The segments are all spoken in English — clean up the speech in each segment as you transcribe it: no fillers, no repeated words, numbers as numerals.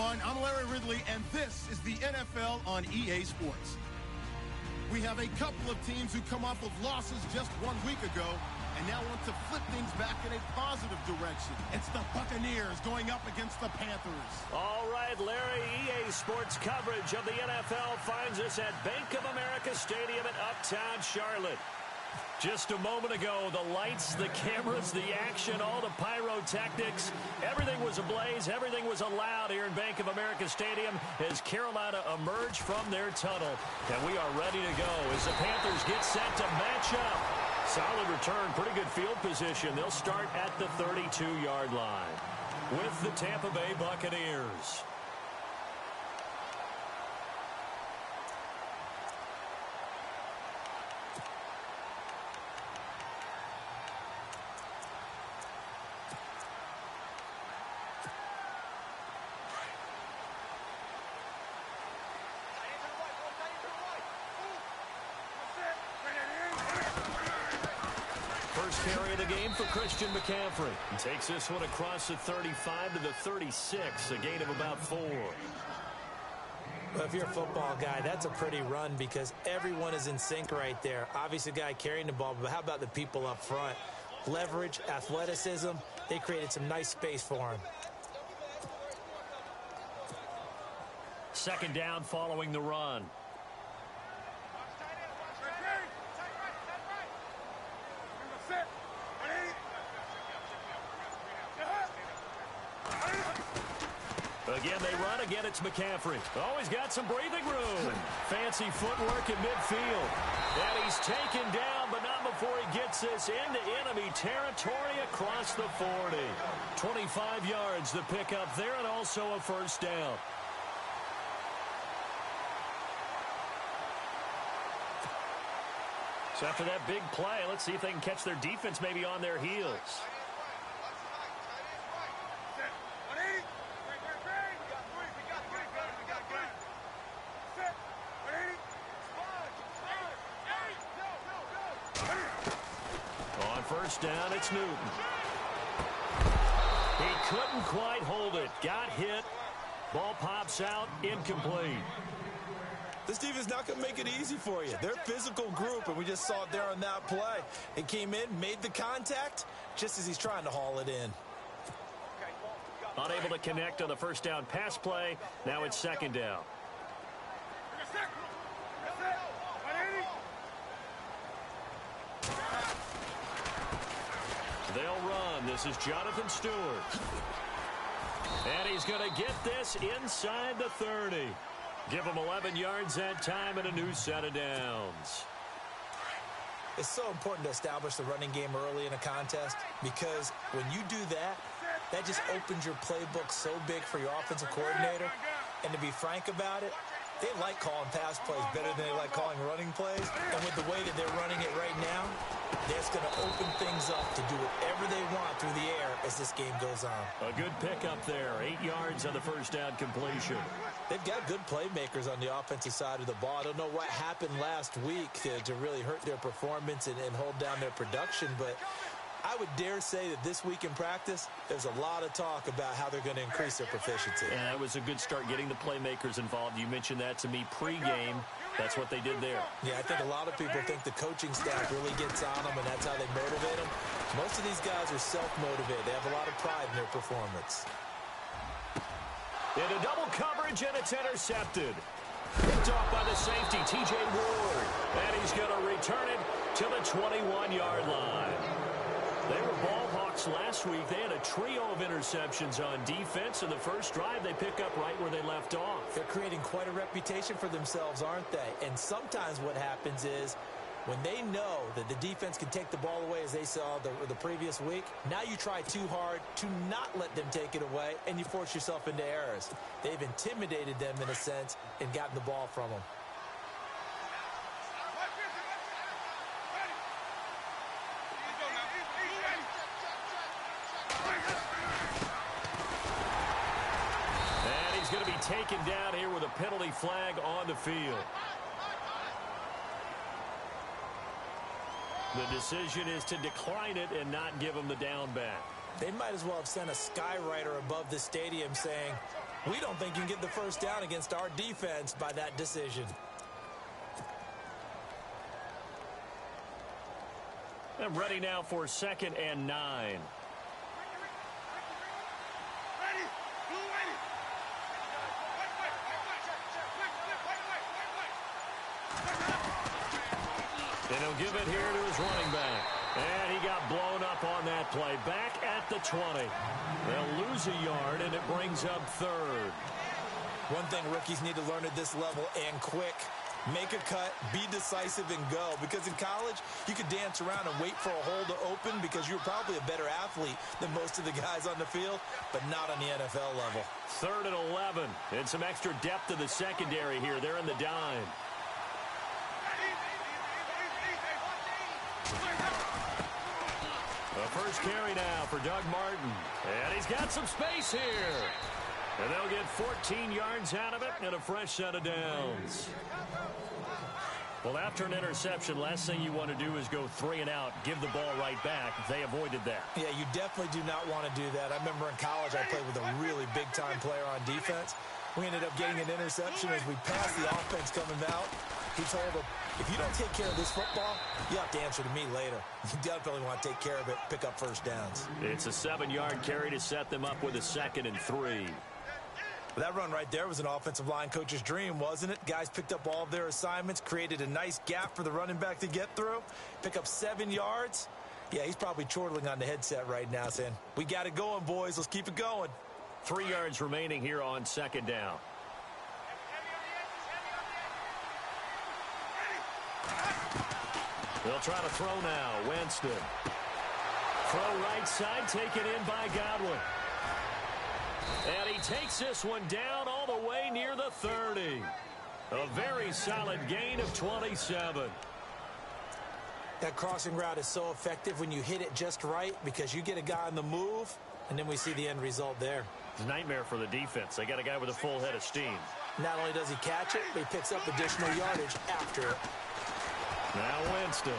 everyone. I'm Larry Ridley, and this is the NFL on EA Sports. We have a couple of teams who come off of losses just 1 week ago and now want to flip things back in a positive direction. It's the Buccaneers going up against the Panthers. All right, Larry, EA Sports coverage of the NFL finds us at Bank of America Stadium in Uptown Charlotte. Just a moment ago, the lights, the cameras, the action, all the pyrotechnics, everything was ablaze, everything was allowed here in Bank of America Stadium as Carolina emerged from their tunnel. And we are ready to go as the Panthers get set to match up. Solid return, pretty good field position. They'll start at the 32-yard line with the Tampa Bay Buccaneers. First carry of the game for Christian McCaffrey. He takes this one across the 35 to the 36, a gain of about 4. Well, if you're a football guy, that's a pretty run because everyone is in sync right there. Obviously, the guy carrying the ball, but how about the people up front? Leverage, athleticism, they created some nice space for him. Second down following the run. Again, they run. Again, it's McCaffrey. Always got some breathing room. Fancy footwork in midfield. And he's taken down, but not before he gets this into enemy territory across the 40. 25 yards to pick up there and also a first down. So after that big play, let's see if they can catch their defense maybe on their heels. On first down, it's Newton. He couldn't quite hold it. Got hit. Ball pops out. Incomplete. This defense not going to make it easy for you. They're a physical group, and we just saw it there on that play. It came in, made the contact, just as he's trying to haul it in. Unable to connect on the first down pass play. Now it's second down. They'll run. This is Jonathan Stewart. And he's going to get this inside the 30. Give him 11 yards that time and a new set of downs. It's so important to establish the running game early in a contest because when you do that, that just opens your playbook so big for your offensive coordinator. And to be frank about it, they like calling pass plays better than they like calling running plays. And with the way that they're running it right now, that's going to open things up to do whatever they want through the air as this game goes on. A good pickup there. 8 yards on the first down completion. They've got good playmakers on the offensive side of the ball. I don't know what happened last week to really hurt their performance and hold down their production, but I would dare say that this week in practice, there's a lot of talk about how they're going to increase their proficiency. And that was a good start getting the playmakers involved. You mentioned that to me pregame. That's what they did there. Yeah, I think a lot of people think the coaching staff really gets on them, and that's how they motivate them. Most of these guys are self-motivated. They have a lot of pride in their performance. Into double coverage, and it's intercepted. Picked off by the safety, T.J. Ward. And he's going to return it to the 21-yard line. They were ball hawks last week. They had a trio of interceptions on defense. In the first drive, they pick up right where they left off. They're creating quite a reputation for themselves, aren't they? And sometimes what happens is when they know that the defense can take the ball away, as they saw the previous week, now you try too hard to not let them take it away, and you force yourself into errors. They've intimidated them in a sense and gotten the ball from them. And he's going to be taken down here with a penalty flag on the field. The decision is to decline it and not give him the down back. They might as well have sent a skywriter above the stadium saying, We don't think you can get the first down against our defense by that decision. I'm ready now for 2nd and 9. And he'll give it here to his running back. And he got blown up on that play. Back at the 20. They'll lose a yard, and it brings up 3rd. One thing rookies need to learn at this level, and quick. Make a cut, be decisive, and go. Because in college, you could dance around and wait for a hole to open because you're probably a better athlete than most of the guys on the field, but not on the NFL level. 3rd and 11. And some extra depth to the secondary here. They're in the dime. The first carry now for Doug Martin. And he's got some space here. And they'll get 14 yards out of it and a fresh set of downs. Well, after an interception, last thing you want to do is go 3 and out, give the ball right back. They avoided that. Yeah, you definitely do not want to do that. I remember in college I played with a really big-time player on defense. We ended up getting an interception as we passed the offense coming out. He told him, if you don't take care of this football, you have to answer to me later. You definitely want to take care of it, pick up first downs. It's a 7-yard carry to set them up with a 2nd and 3. That run right there was an offensive line coach's dream, wasn't it? Guys picked up all of their assignments, created a nice gap for the running back to get through, pick up 7 yards. Yeah, he's probably chortling on the headset right now saying, we got it going, boys. Let's keep it going. 3 yards remaining here on 2nd down. They'll try to throw now. Winston. Throw right side, taken in by Godwin. And he takes this one down all the way near the 30. A very solid gain of 27. That crossing route is so effective when you hit it just right because you get a guy on the move, and then we see the end result there. It's a nightmare for the defense. They got a guy with a full head of steam. Not only does he catch it, but he picks up additional yardage after it. Now Winston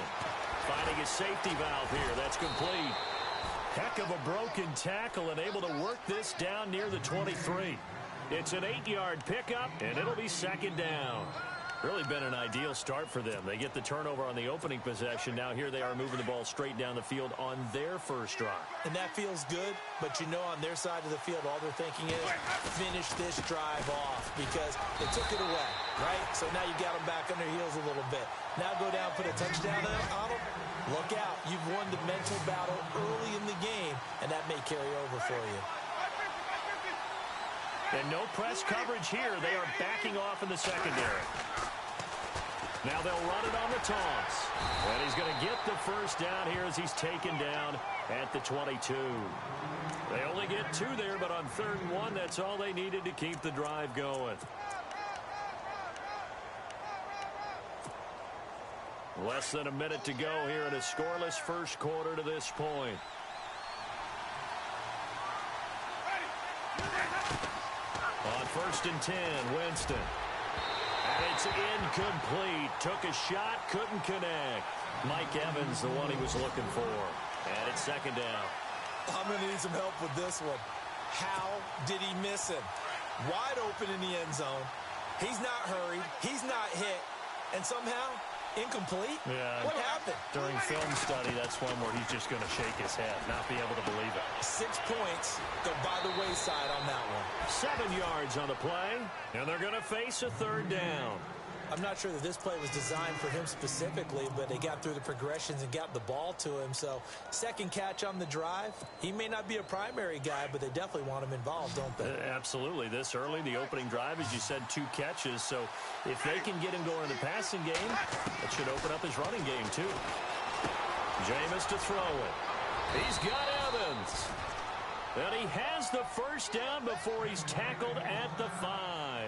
finding his safety valve here. That's complete. Heck of a broken tackle and able to work this down near the 23. It's an 8-yard pickup, and it'll be 2nd down. Really been an ideal start for them. They get the turnover on the opening possession. Now here they are moving the ball straight down the field on their first drive. And that feels good, but you know on their side of the field, all they're thinking is finish this drive off because they took it away, right? So now you got them back on their heels a little bit. Now go down, put a touchdown on them. Look out. You've won the mental battle early in the game, and that may carry over for you. And no press coverage here. They are backing off in the secondary. Now they'll run it on the toss. And he's going to get the first down here as he's taken down at the 22. They only get 2 there, but on 3rd and 1, that's all they needed to keep the drive going. Less than a minute to go here in a scoreless first quarter to this point. On 1st and 10, Winston. And it's incomplete. Took a shot, couldn't connect. Mike Evans, the one he was looking for. And it's 2nd down. I'm going to need some help with this one. How did he miss him? Wide open in the end zone. He's not hurried. He's not hit. And somehow, incomplete? Yeah. What happened? During film study, that's one where he's just going to shake his head, not be able to believe it. 6 points go by the wayside on that one. 7 yards on the play, and they're going to face a 3rd down. I'm not sure that this play was designed for him specifically, but they got through the progressions and got the ball to him. So, second catch on the drive. He may not be a primary guy, but they definitely want him involved, don't they? Absolutely. This early, the opening drive, as you said, 2 catches. So, if they can get him going in the passing game, it should open up his running game, too. Jameis to throw it. He's got Evans. And he has the first down before he's tackled at the 5.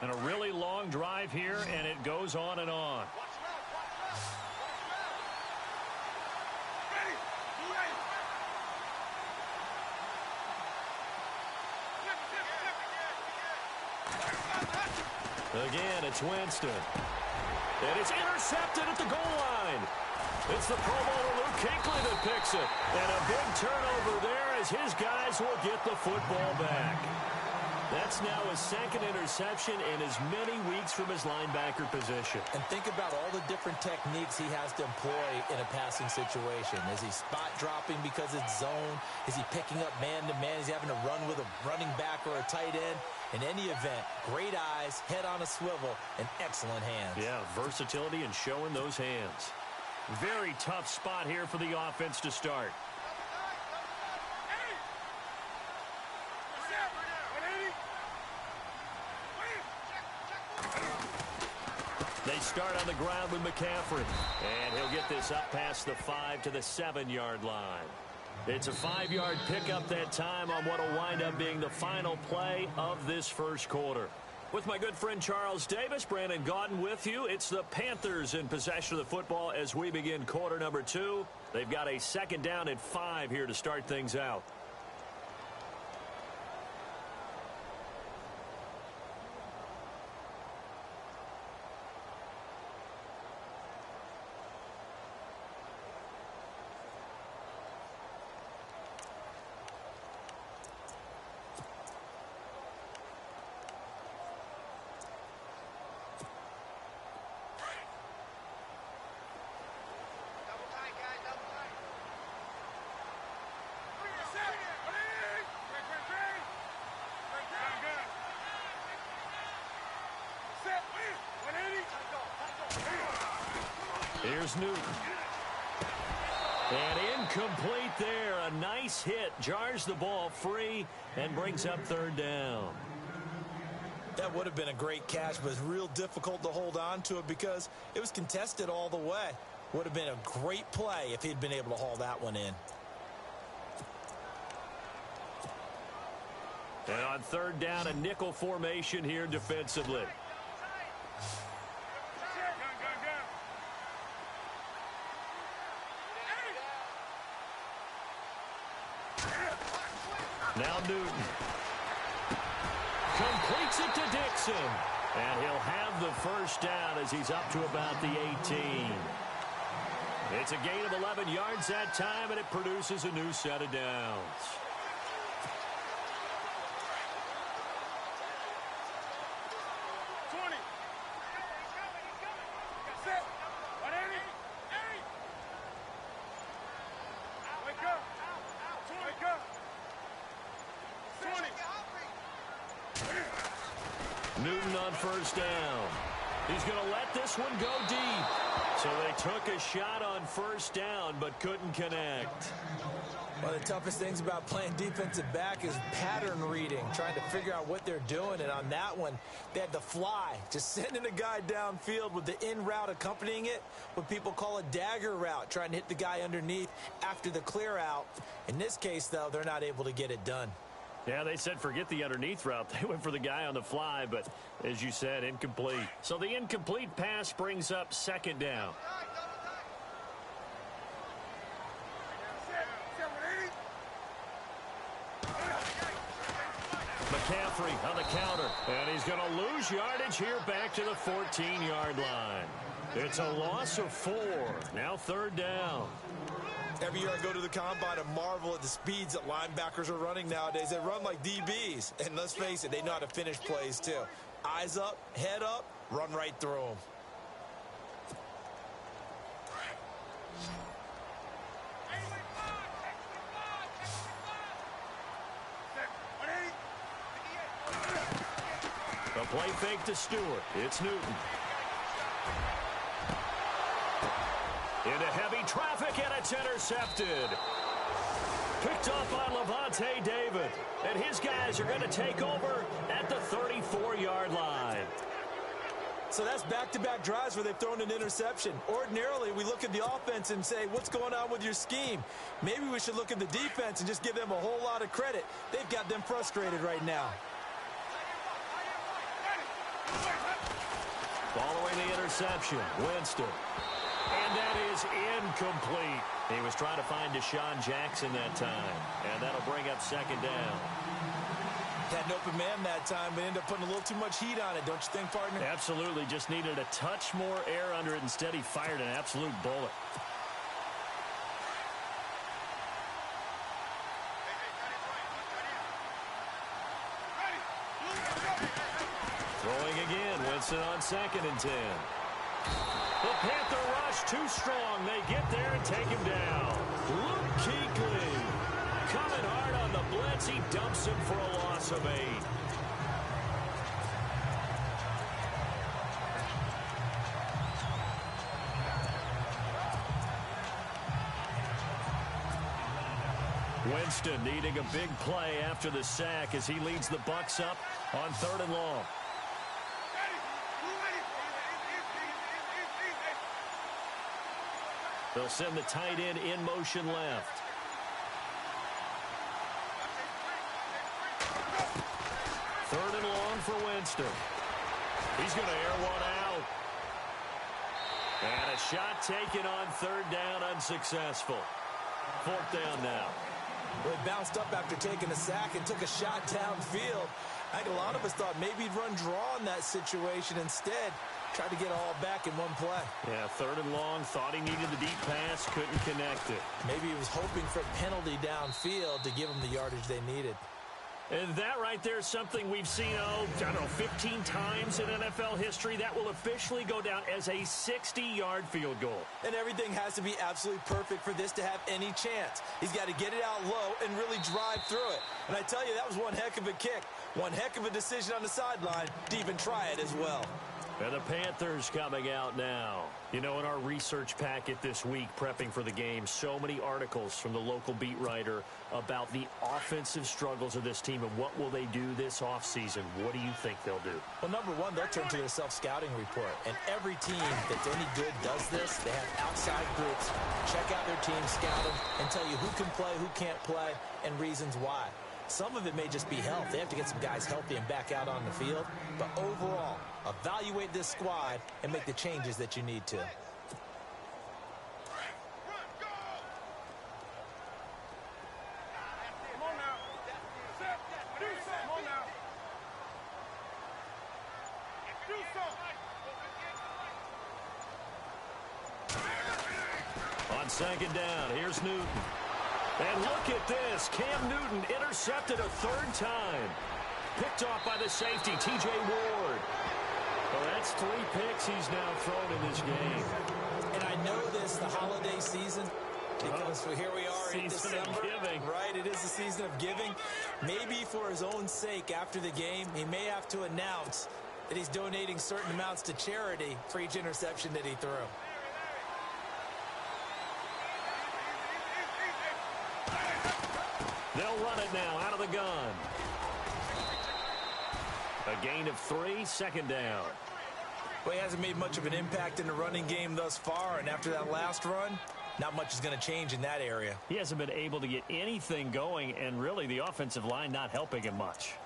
And a really long drive here, and it goes on and on. Again, it's Winston. And it's intercepted at the goal line. It's the Pro Bowler Luke Kuechly that picks it. And a big turnover there as his guys will get the football back. That's now his second interception in as many weeks from his linebacker position. And think about all the different techniques he has to employ in a passing situation. Is he spot dropping because it's zone? Is he picking up man-to-man? Is he having to run with a running back or a tight end? In any event, great eyes, head on a swivel, and excellent hands. Yeah, versatility and showing those hands. Very tough spot here for the offense to start. They start on the ground with McCaffrey. And he'll get this up past the 5 to the 7-yard line. It's a 5-yard pickup that time on what will wind up being the final play of this first quarter. With my good friend Charles Davis, Brandon Gaudin with you. It's the Panthers in possession of the football as we begin quarter number 2. They've got a 2nd down and 5 here to start things out. Here's Newton. And incomplete there. A nice hit. Jars the ball free and brings up 3rd down. That would have been a great catch, but it's real difficult to hold on to it because it was contested all the way. Would have been a great play if he'd been able to haul that one in. And on 3rd down, a nickel formation here defensively. Now Newton. Completes it to Dixon. And he'll have the 1st down as he's up to about the 18. It's a gain of 11 yards that time, and it produces a new set of downs. Newton on 1st down. He's going to let this one go deep. So they took a shot on 1st down but couldn't connect. One of the toughest things about playing defensive back is pattern reading, trying to figure out what they're doing. And on that one, they had to fly, just sending a guy downfield with the in route accompanying it, what people call a dagger route, trying to hit the guy underneath after the clear out. In this case, though, they're not able to get it done. Yeah, they said forget the underneath route. They went for the guy on the fly, but as you said, incomplete. So the incomplete pass brings up 2nd down. McCaffrey on the counter, and he's going to lose yardage here back to the 14-yard line. It's a loss of 4. Now 3rd down. Every year I go to the combine and marvel at the speeds that linebackers are running nowadays. They run like DBs. And let's face it, they know how to finish plays too. Eyes up, head up, run right through them. A play fake to Stewart. It's Newton. Into heavy traffic, and it's intercepted. Picked up on Levante David. And his guys are going to take over at the 34-yard line. So that's back-to-back drives where they've thrown an interception. Ordinarily, we look at the offense and say, what's going on with your scheme? Maybe we should look at the defense and just give them a whole lot of credit. They've got them frustrated right now. Following the interception, Winston. And that is incomplete. He was trying to find Deshaun Jackson that time. And that'll bring up 2nd down. Had an open man that time, but ended up putting a little too much heat on it, don't you think, partner? Absolutely. Just needed a touch more air under it. Instead, he fired an absolute bullet. Throwing again. Winston on 2nd and 10. The Panther rush too strong. They get there and take him down. Luke Kuechly coming hard on the blitz. He dumps him for a loss of 8. Winston needing a big play after the sack as he leads the Bucs up on 3rd and long. They'll send the tight end in motion left. Third and long for Winston. He's going to air one out. And a shot taken on 3rd down, unsuccessful. 4th down now. Well, he bounced up after taking a sack and took a shot downfield. I think a lot of us thought maybe he'd run draw in that situation. Instead, tried to get it all back in one play. Yeah, 3rd and long. Thought he needed the deep pass. Couldn't connect it. Maybe he was hoping for a penalty downfield to give him the yardage they needed. And that right there is something we've seen, I don't know, 15 times in NFL history. That will officially go down as a 60-yard field goal. And everything has to be absolutely perfect for this to have any chance. He's got to get it out low and really drive through it. And I tell you, that was one heck of a kick. One heck of a decision on the sideline to even try it as well. And the Panthers coming out now. You know, in our research packet this week, prepping for the game, so many articles from the local beat writer about the offensive struggles of this team and what will they do this offseason. What do you think they'll do? Well, number one, they'll turn to their self-scouting report. And every team that's any good does this. They have outside groups, check out their team, scout them, and tell you who can play, who can't play, and reasons why. Some of it may just be health. They have to get some guys healthy and back out on the field. But overall, evaluate this squad and make the changes that you need to. On 2nd down, here's Newton. And look at this. Cam Newton intercepted a 3rd time. Picked off by the safety, T.J. Ward. Well, that's 3 picks he's now thrown in this game. And I know this, the holiday season, because here we are in December. Right, it is the season of giving. Maybe for his own sake after the game, he may have to announce that he's donating certain amounts to charity for each interception that he threw. They'll run it now out of the gun. A gain of 3, 2nd down. Well, he hasn't made much of an impact in the running game thus far, and after that last run, not much is going to change in that area. He hasn't been able to get anything going, and really the offensive line not helping him much.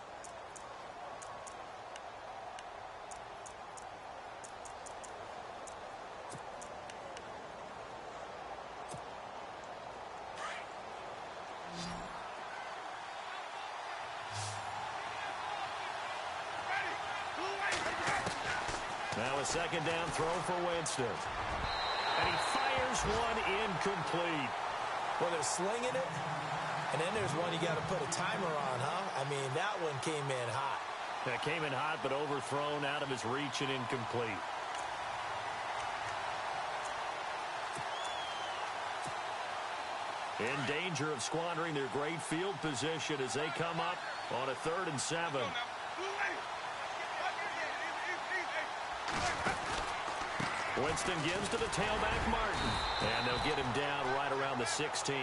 Now a 2nd down throw for Winston. And he fires one incomplete. Well, they're slinging it, and then there's one you got to put a timer on, huh? I mean, that one came in hot. That came in hot, but overthrown out of his reach and incomplete. In danger of squandering their great field position as they come up on a 3rd and 7. Winston gives to the tailback, Martin. And they'll get him down right around the 16.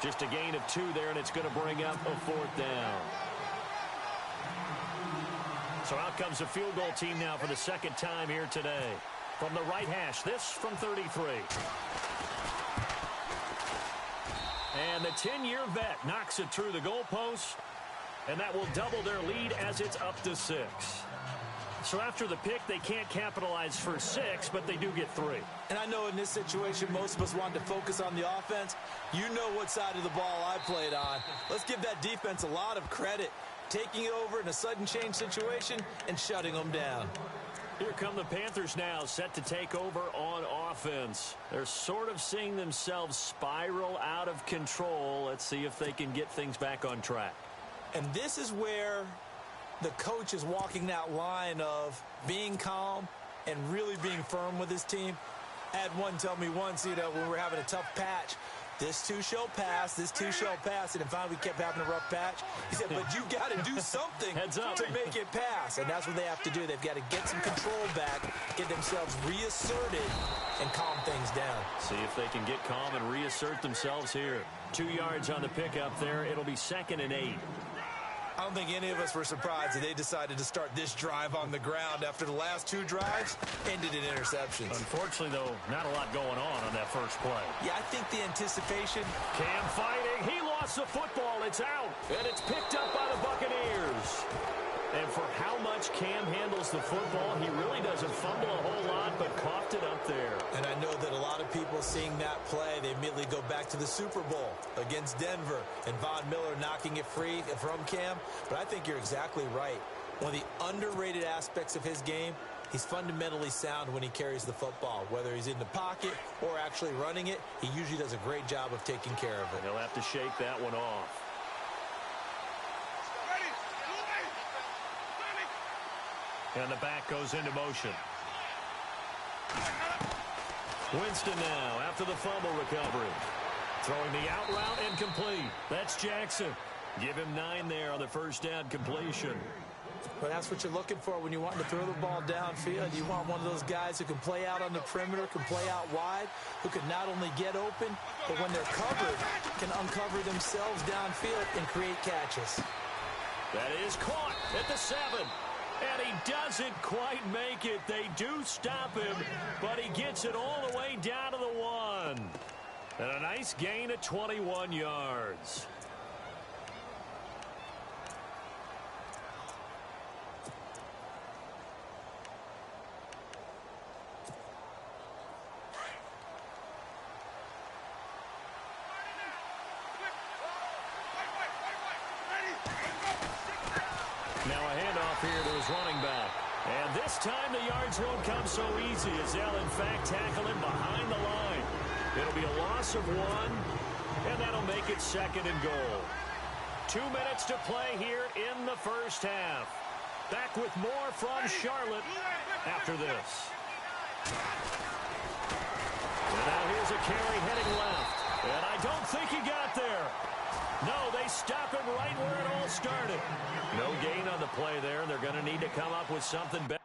Just a gain of 2 there, and it's going to bring up a 4th down. So out comes the field goal team now for the 2nd time here today. From the right hash, this from 33. And the 10-year vet knocks it through the goalpost, and that will double their lead as it's up to 6. So after the pick, they can't capitalize for 6, but they do get 3. And I know in this situation, most of us want to focus on the offense. You know what side of the ball I played on. Let's give that defense a lot of credit. taking it over in a sudden change situation and shutting them down. Here come the Panthers now, set to take over on offense. They're sort of seeing themselves spiral out of control. Let's see if they can get things back on track. And this is where the coach is walking that line of being calm and really being firm with his team. I had one tell me once, when we were having a tough patch, this too shall pass, this too shall pass, and finally we kept having a rough patch. He said, but you got to do something to make it pass, and that's what they have to do. They've got to get some control back, get themselves reasserted, and calm things down. See if they can get calm and reassert themselves here. 2 yards on the pickup there. It'll be 2nd and 8. I don't think any of us were surprised that they decided to start this drive on the ground after the last 2 drives ended in interceptions. Unfortunately, though, not a lot going on that first play. Yeah, I think the anticipation. Cam fighting. He lost the football. It's out. And it's picked up by the Buccaneers. And for how much Cam handles the football, he really doesn't fumble a whole lot, but coughed it up there. And I know that a lot of people seeing that play, they immediately go back to the Super Bowl against Denver and Von Miller knocking it free from Cam. But I think you're exactly right. One of the underrated aspects of his game, he's fundamentally sound when he carries the football. Whether he's in the pocket or actually running it, he usually does a great job of taking care of it. He'll have to shake that one off. And the back goes into motion. Winston now after the fumble recovery. Throwing the out route and complete. That's Jackson. Give him 9 there on the first down completion. But that's what you're looking for when you want to throw the ball downfield. You want one of those guys who can play out on the perimeter, can play out wide, who can not only get open, but when they're covered, can uncover themselves downfield and create catches. That is caught at the 7. And he doesn't quite make it. They do stop him, but he gets it all the way down to the 1. And a nice gain of 21 yards. Now a handoff here to his running back. And this time the yards won't come so easy as they'll in fact tackle him behind the line. It'll be a loss of 1, and that'll make it 2nd and goal. 2 minutes to play here in the first half. Back with more from Charlotte after this. And now here's a carry heading left. And I don't think he got there. No, they stop him right where it all started. No gain on the play there. They're going to need to come up with something better.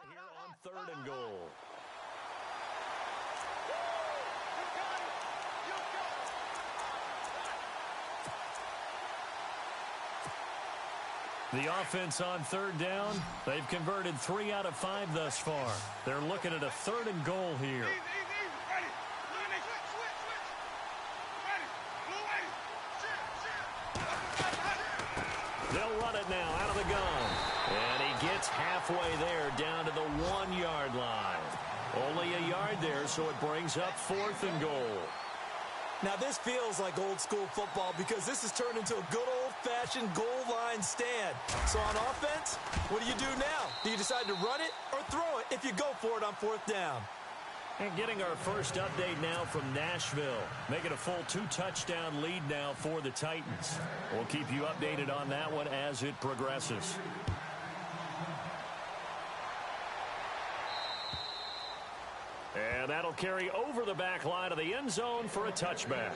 Here on 3rd and goal. The offense on 3rd down, they've converted 3 out of 5 thus far. They're looking at a 3rd and goal here. They'll run it now out of the gun. And he gets halfway there down to the 1-yard line. Only a yard there, so it brings up 4th and goal. Now this feels like old school football because this has turned into a good old-fashioned goal line stand. So on offense, what do you do now? Do you decide to run it or throw it if you go for it on 4th down? And getting our first update now from Nashville. Making a full 2-touchdown lead now for the Titans. We'll keep you updated on that one as it progresses. And that'll carry over the back line of the end zone for a touchback.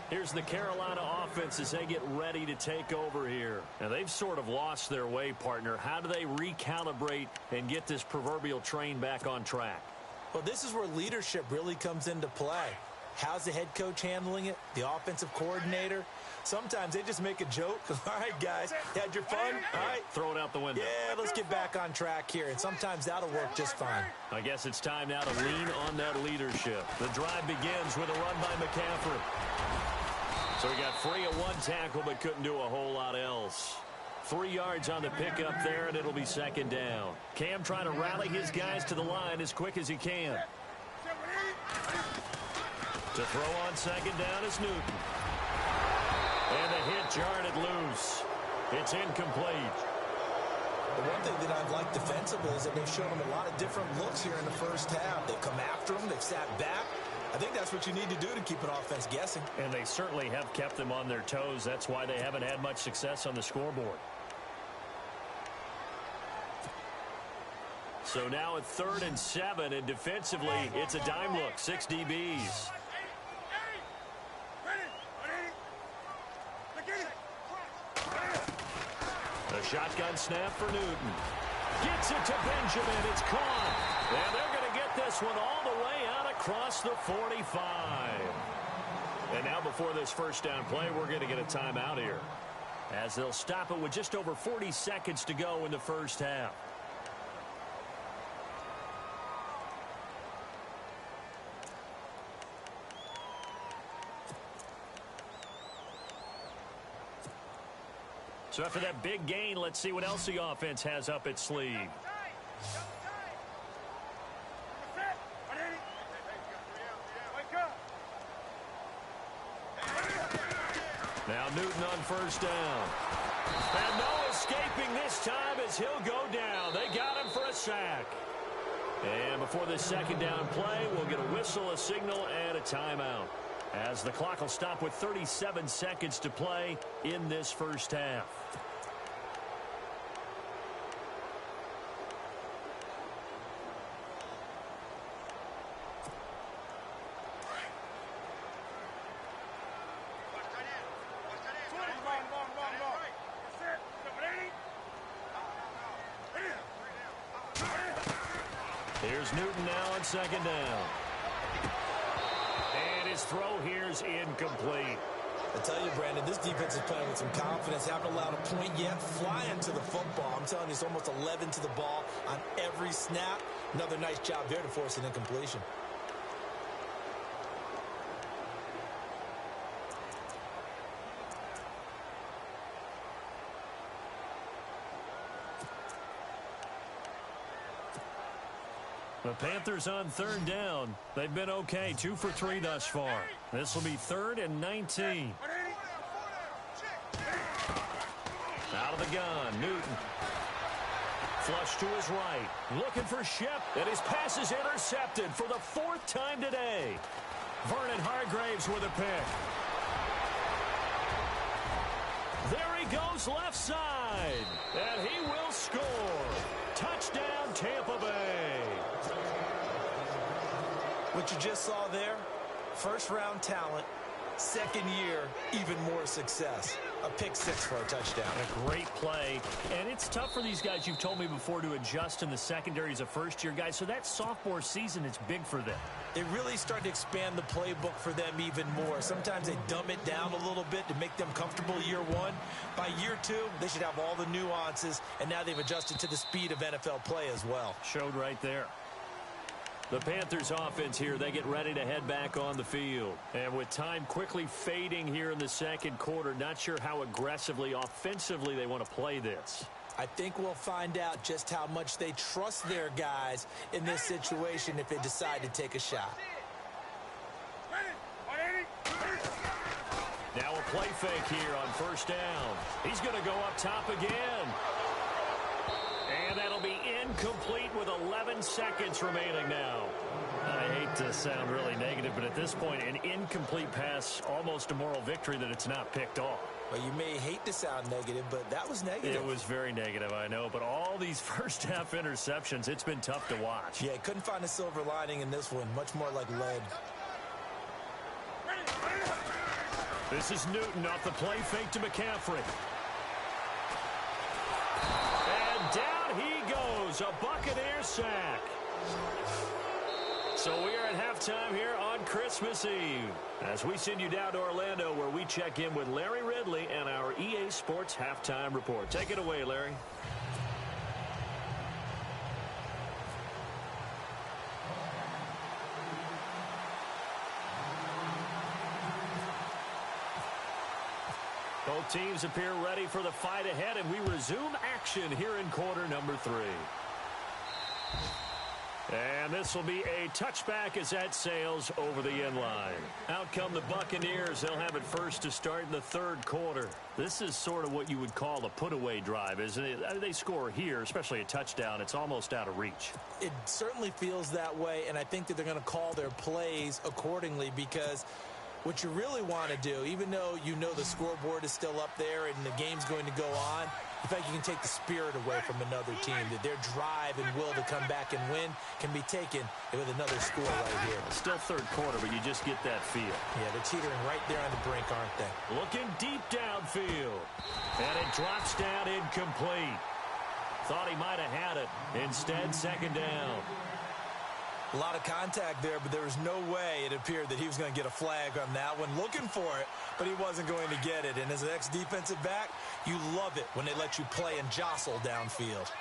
Here's the Carolina offense as they get ready to take over here. Now, they've sort of lost their way, partner. How do they recalibrate and get this proverbial train back on track? Well, this is where leadership really comes into play. How's the head coach handling it? The offensive coordinator? Sometimes they just make a joke. All right, guys, had your fun? All right. Throw it out the window. Yeah, let's get back on track here, and sometimes that'll work just fine. I guess it's time now to lean on that leadership. The drive begins with a run by McCaffrey. So he got free of one tackle but couldn't do a whole lot else. 3 yards on the pickup there, and it'll be second down. Cam trying to rally his guys to the line as quick as he can. To throw on second down is Newton. And the hit jarred loose. It's incomplete. The one thing that I've liked defensively is that they've shown them a lot of different looks here in the first half. They've come after them. They've sat back. I think that's what you need to do to keep an offense guessing. And they certainly have kept them on their toes. That's why they haven't had much success on the scoreboard. So now at 3rd and 7, and defensively, it's a dime look. 6 DBs. A shotgun snap for Newton. Gets it to Benjamin. It's caught. And they're going to get this one all the way out across the 45. And now before this first down play, we're going to get a timeout here, as they'll stop it with just over 40 seconds to go in the first half. So after that big gain, let's see what else the offense has up its sleeve. Now Newton on first down. And no escaping this time as he'll go down. They got him for a sack. And before this second down play, we'll get a whistle, a signal, and a timeout, as the clock will stop with 37 seconds to play in this first half. Here's Newton now on second down. And his throw here's incomplete. I tell you, Brandon, this defense is playing with some confidence. Haven't allowed a point yet. Flying to the football. I'm telling you, it's almost 11 to the ball on every snap. Another nice job there to force an incompletion. The Panthers on third down. They've been okay, 2 for 3 thus far. This will be 3rd and 19. Out of the gun, Newton. Flush to his right. Looking for Shep, and his pass is intercepted for the 4th time today. Vernon Hargreaves with a pick. There he goes left side, and he will score. Touchdown, Tampa Bay. What you just saw there, first-round talent, second year, even more success. A pick 6 for a touchdown. A great play. And it's tough for these guys, you've told me before, to adjust in the secondary as a first-year guy. So that sophomore season is big for them. They really start to expand the playbook for them even more. Sometimes they dumb it down a little bit to make them comfortable year 1. By year 2, they should have all the nuances, and now they've adjusted to the speed of NFL play as well. Showed right there. The Panthers offense here, they get ready to head back on the field. And with time quickly fading here in the second quarter, not sure how aggressively, offensively they want to play this. I think we'll find out just how much they trust their guys in this situation if they decide to take a shot. Now a play fake here on first down. He's going to go up top again. And that'll be incomplete with 11 seconds remaining now. I hate to sound really negative, but at this point, an incomplete pass, almost a moral victory that it's not picked off. Well, you may hate to sound negative, but that was negative. It was very negative, I know. But all these first-half interceptions, it's been tough to watch. Yeah, couldn't find a silver lining in this one. Much more like lead. This is Newton off the play fake to McCaffrey. And down he goes. A Buccaneer sack. So we are at halftime here on Christmas Eve as we send you down to Orlando where we check in with Larry Ridley and our EA Sports Halftime Report. Take it away, Larry. Both teams appear ready for the fight ahead, and we resume action here in quarter number 3. And this will be a touchback as that sails over the end line. Out come the Buccaneers. They'll have it first to start in the third quarter. This is sort of what you would call a put-away drive, isn't it? They score here, especially a touchdown. It's almost out of reach. It certainly feels that way, and I think that they're going to call their plays accordingly because what you really want to do, even though you know the scoreboard is still up there and the game's going to go on, in fact, you can take the spirit away from another team, that their drive and will to come back and win can be taken with another score right here. Still third quarter, but you just get that feel. Yeah, they're teetering right there on the brink, aren't they? Looking deep downfield. And it drops down incomplete. Thought he might have had it. Instead, second down. A lot of contact there, but there was no way it appeared that he was going to get a flag on that one. Looking for it, but he wasn't going to get it. And as an ex-defensive back, you love it when they let you play and jostle downfield.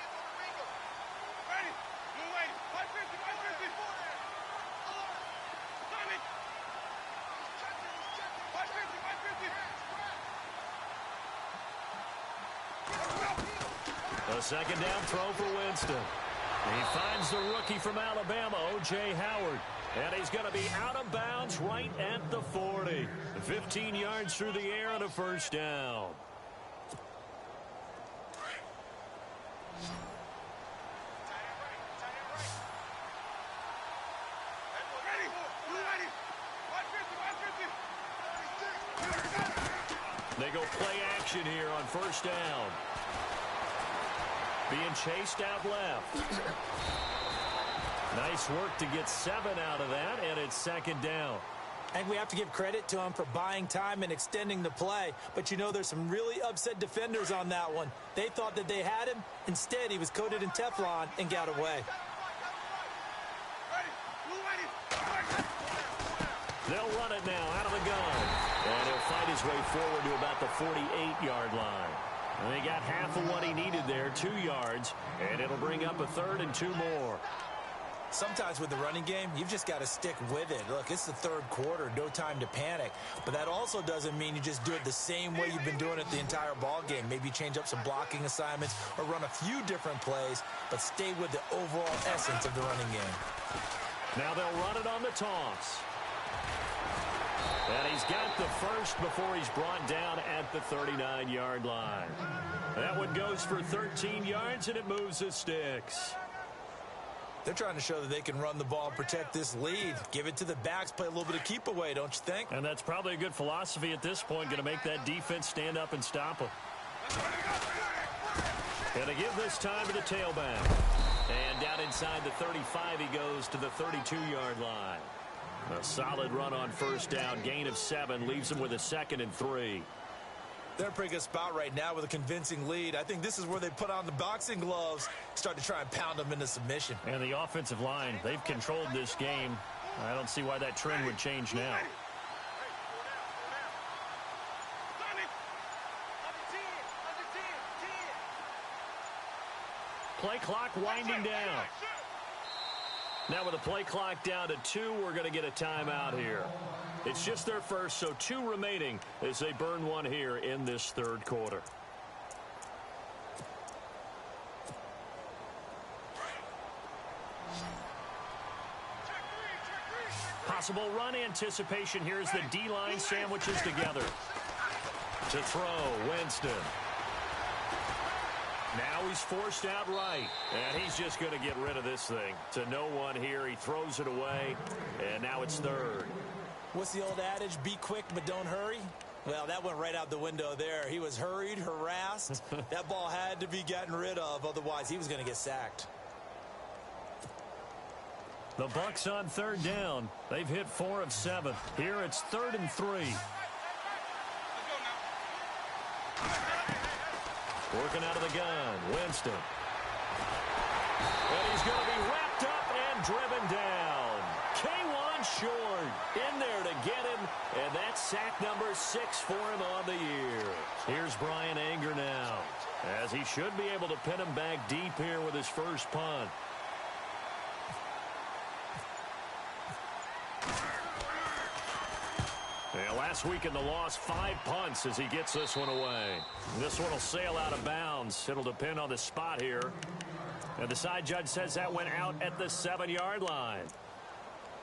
A second down throw for Winston. He finds the rookie from Alabama, O.J. Howard. And he's going to be out of bounds right at the 40. 15 yards through the air and a first down. They go play action here on first down. Being chased out left. Nice work to get 7 out of that, and it's second down. And we have to give credit to him for buying time and extending the play. But you know, there's some really upset defenders on that one. They thought that they had him. Instead, he was coated in Teflon and got away. They'll run it now out of the gun. And he'll fight his way forward to about the 48-yard line. And they got half of what he needed there, 2 yards, and it'll bring up a 3rd and 2 more. Sometimes with the running game, you've just got to stick with it. Look, it's the third quarter, no time to panic. But that also doesn't mean you just do it the same way you've been doing it the entire ball game. Maybe change up some blocking assignments or run a few different plays, but stay with the overall essence of the running game. Now they'll run it on the toss. And he's got the first before he's brought down at the 39-yard line. That one goes for 13 yards, and it moves the sticks. They're trying to show that they can run the ball and protect this lead. Give it to the backs, play a little bit of keep away, don't you think? And that's probably a good philosophy at this point, going to make that defense stand up and stop them. And to give this time to the tailback. And down inside the 35, he goes to the 32-yard line. A solid run on first down, gain of 7, leaves them with a 2nd and 3. They're in a pretty good spot right now with a convincing lead. I think this is where they put on the boxing gloves, start to try and pound them into submission. And the offensive line, they've controlled this game. I don't see why that trend would change now. Play clock winding down. Now with the play clock down to 2, we're going to get a timeout here. It's just their first, so 2 remaining as they burn one here in this third quarter. Possible run anticipation here as the D-line sandwiches together. To throw, Winston. Now he's forced out right, and he's just going to get rid of this thing. To no one here, he throws it away, and now it's 3rd. What's the old adage, be quick but don't hurry? Well, that went right out the window there. He was hurried, harassed. That ball had to be gotten rid of, otherwise he was going to get sacked. The Bucs on 3rd down. They've hit 4 of 7. Here it's 3rd and 3. Working out of the gun, Winston. And he's going to be wrapped up and driven down. K1 short in there to get him, and that's sack number 6 for him on the year. Here's Brian Anger now, as he should be able to pin him back deep here with his first punt. Yeah, last week in the loss, 5 punts as he gets this one away. This one will sail out of bounds. It'll depend on the spot here. And the side judge says that went out at the 7-yard line.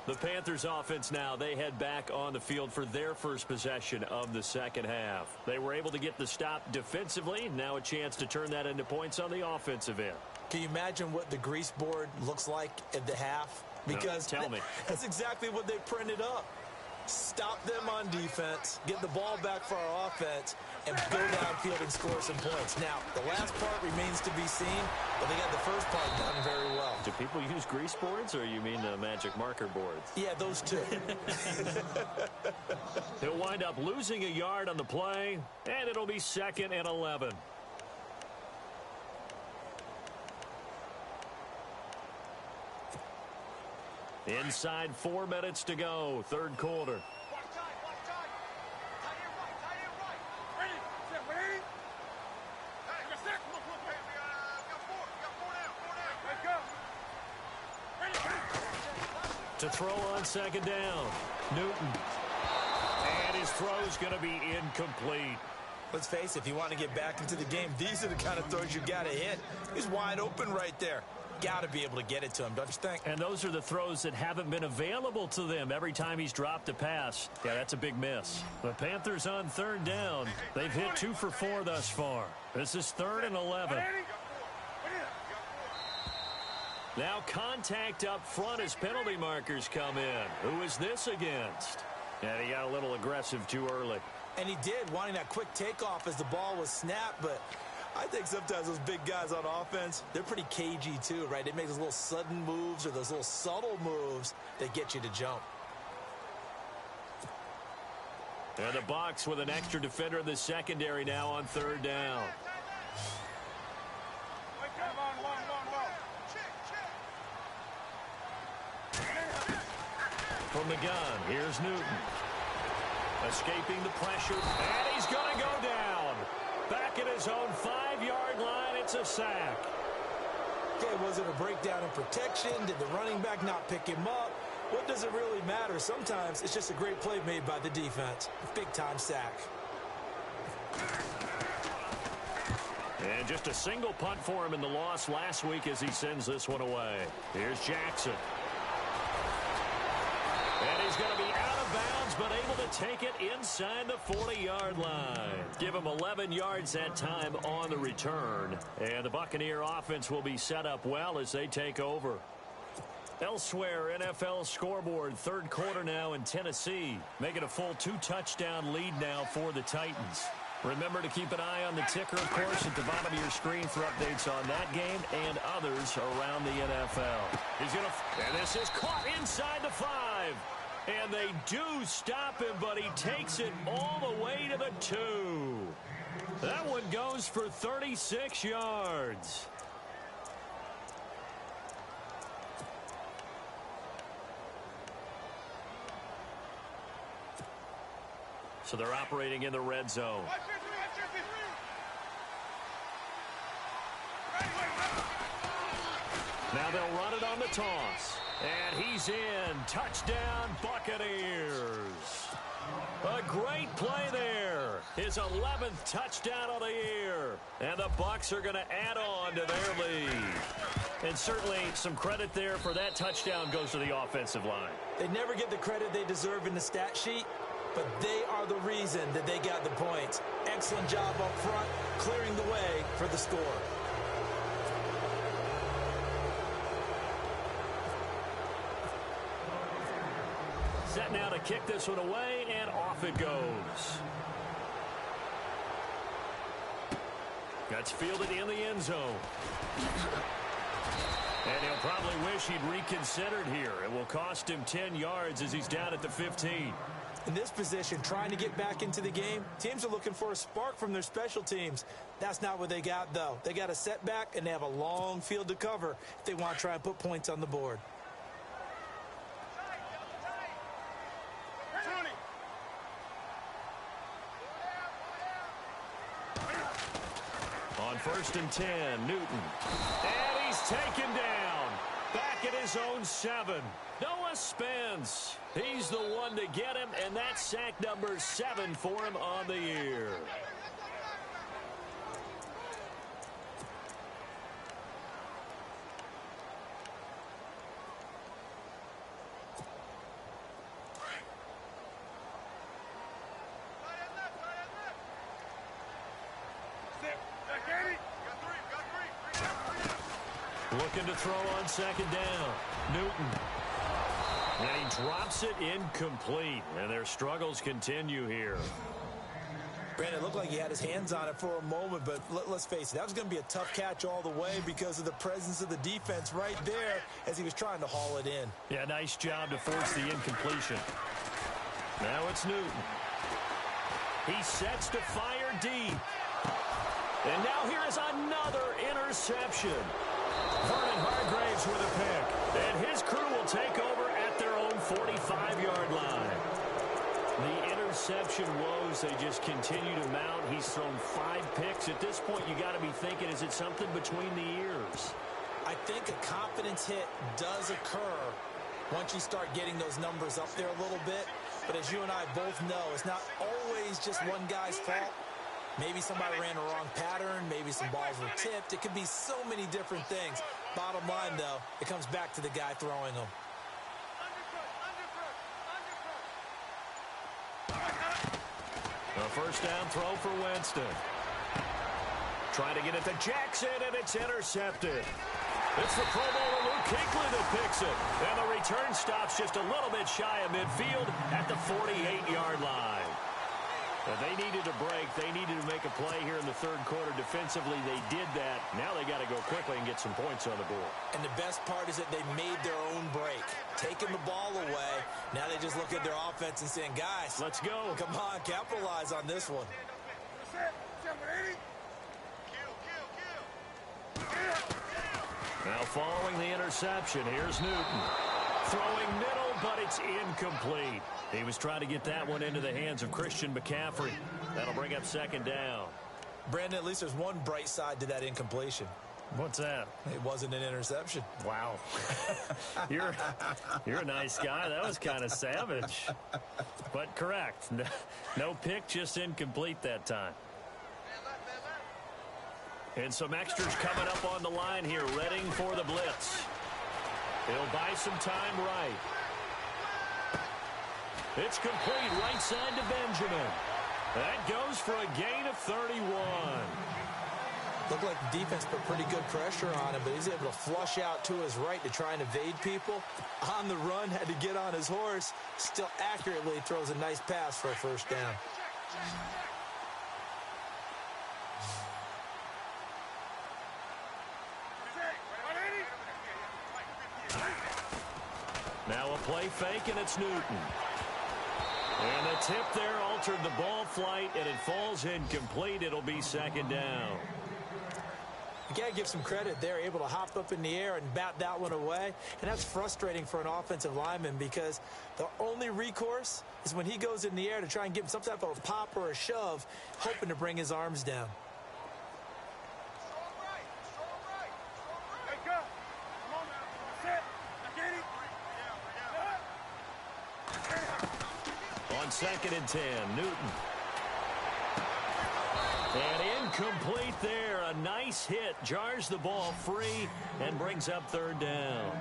The Panthers offense now, they head back on the field for their first possession of the second half. They were able to get the stop defensively. Now a chance to turn that into points on the offensive end. Can you imagine what the grease board looks like at the half? Because no, tell me. That's exactly what they printed up. Stop them on defense, get the ball back for our offense, and go downfield and score some points. Now, the last part remains to be seen, but they got the first part done very well. Do people use grease boards, or you mean the magic marker boards? Yeah, those two. He'll wind up losing a yard on the play, and it'll be 2nd and 11. Inside 4 minutes to go, third quarter. To throw on 2nd down, Newton. And his throw's going to be incomplete. Let's face it, if you want to get back into the game, these are the kind of throws you got to hit. He's wide open right there. Got to be able to get it to him, don't you think? And those are the throws that haven't been available to them every time he's dropped a pass. Yeah, that's a big miss. The Panthers on 3rd down. They've hit 2 for 4 thus far. This is 3rd and 11. Now contact up front as penalty markers come in. Who is this against? And he got a little aggressive too early. And he did, wanting that quick takeoff as the ball was snapped, but I think sometimes those big guys on offense, they're pretty cagey too, right? They make those little sudden moves or those little subtle moves that get you to jump. And the Bucs with an extra defender in the secondary now on 3rd down. From the gun, here's Newton. Escaping the pressure, and he's going to go down. Back at his own 5-yard line, it's a sack. Okay, was it a breakdown in protection? Did the running back not pick him up? What does it really matter? Sometimes it's just a great play made by the defense. Big-time sack. And just a single punt for him in the loss last week as he sends this one away. Here's Jackson. And he's going to be out of bounds, but able to take it inside the 40-yard line. Give him 11 yards that time on the return. And the Buccaneer offense will be set up well as they take over. Elsewhere, NFL scoreboard, third quarter now in Tennessee. Making a full 2-touchdown lead now for the Titans. Remember to keep an eye on the ticker, of course, at the bottom of your screen for updates on that game and others around the NFL. And this is caught inside the 5. And they do stop him, but he takes it all the way to the 2. That one goes for 36 yards. So they're operating in the red zone. Now they'll run it on the toss. And he's in. Touchdown, Buccaneers. A great play there. His 11th touchdown of the year. And the Bucs are going to add on to their lead. And certainly some credit there for that touchdown goes to the offensive line. They never get the credit they deserve in the stat sheet, but they are the reason that they got the points. Excellent job up front, clearing the way for the score. Set now to kick this one away, and off it goes. That's fielded in the end zone. And he'll probably wish he'd reconsidered here. It will cost him 10 yards as he's down at the 15. In this position, trying to get back into the game, teams are looking for a spark from their special teams. That's not what they got, though. They got a setback, and they have a long field to cover if they want to try and put points on the board. On 1st and 10, Newton. And he's taken down. Back at his own 7. Noah Spence. He's the one to get him, and that's sack number 7 for him on the year. Looking to throw on 2nd down. Newton. And he drops it incomplete. And their struggles continue here. Brandon, it looked like he had his hands on it for a moment, but let's face it, that was going to be a tough catch all the way because of the presence of the defense right there as he was trying to haul it in. Yeah, nice job to force the incompletion. Now it's Newton. He sets to fire deep. And now here is another interception. Vernon Hargraves with a pick. And his crew will take over at their own 45-yard line. The interception woes, they just continue to mount. He's thrown 5 picks. At this point, you got to be thinking, is it something between the ears? I think a confidence hit does occur once you start getting those numbers up there a little bit. But as you and I both know, it's not always just one guy's fault. Maybe somebody ran a wrong pattern. Maybe some balls were tipped. It could be so many different things. Bottom line, though, it comes back to the guy throwing them. A 1st down throw for Winston. Trying to get it to Jackson, and it's intercepted. It's the Pro Bowler Luke Kuechly that picks it. And the return stops just a little bit shy of midfield at the 48-yard line. But they needed a break. They needed to make a play here in the 3rd quarter. Defensively, they did that. Now they got to go quickly and get some points on the board. And the best part is that they made their own break. Taking the ball away. Now they just look at their offense and saying, guys, let's go. Come on, capitalize on this one. Now following the interception, here's Newton. Throwing middle, but it's incomplete. He was trying to get that one into the hands of Christian McCaffrey. That'll bring up 2nd down. Brandon, at least there's one bright side to that incompletion. What's that? It wasn't an interception. Wow. You're a nice guy. That was kind of savage. But correct. No pick, just incomplete that time. And some extras coming up on the line here, readying for the blitz. He'll buy some time right. It's complete right side to Benjamin. That goes for a gain of 31. Looked like the defense put pretty good pressure on him, but he's able to flush out to his right to try and evade people. On the run, had to get on his horse. Still accurately throws a nice pass for a 1st down. Now a play fake, and it's Newton. And the tip there altered the ball flight, and it falls incomplete. It'll be 2nd down. You got to give some credit. They're able to hop up in the air and bat that one away. And that's frustrating for an offensive lineman because the only recourse is when he goes in the air to try and give him some type of a pop or a shove, hoping to bring his arms down. On 2nd and 10, Newton. And incomplete there. A nice hit. Jars the ball free and brings up 3rd down.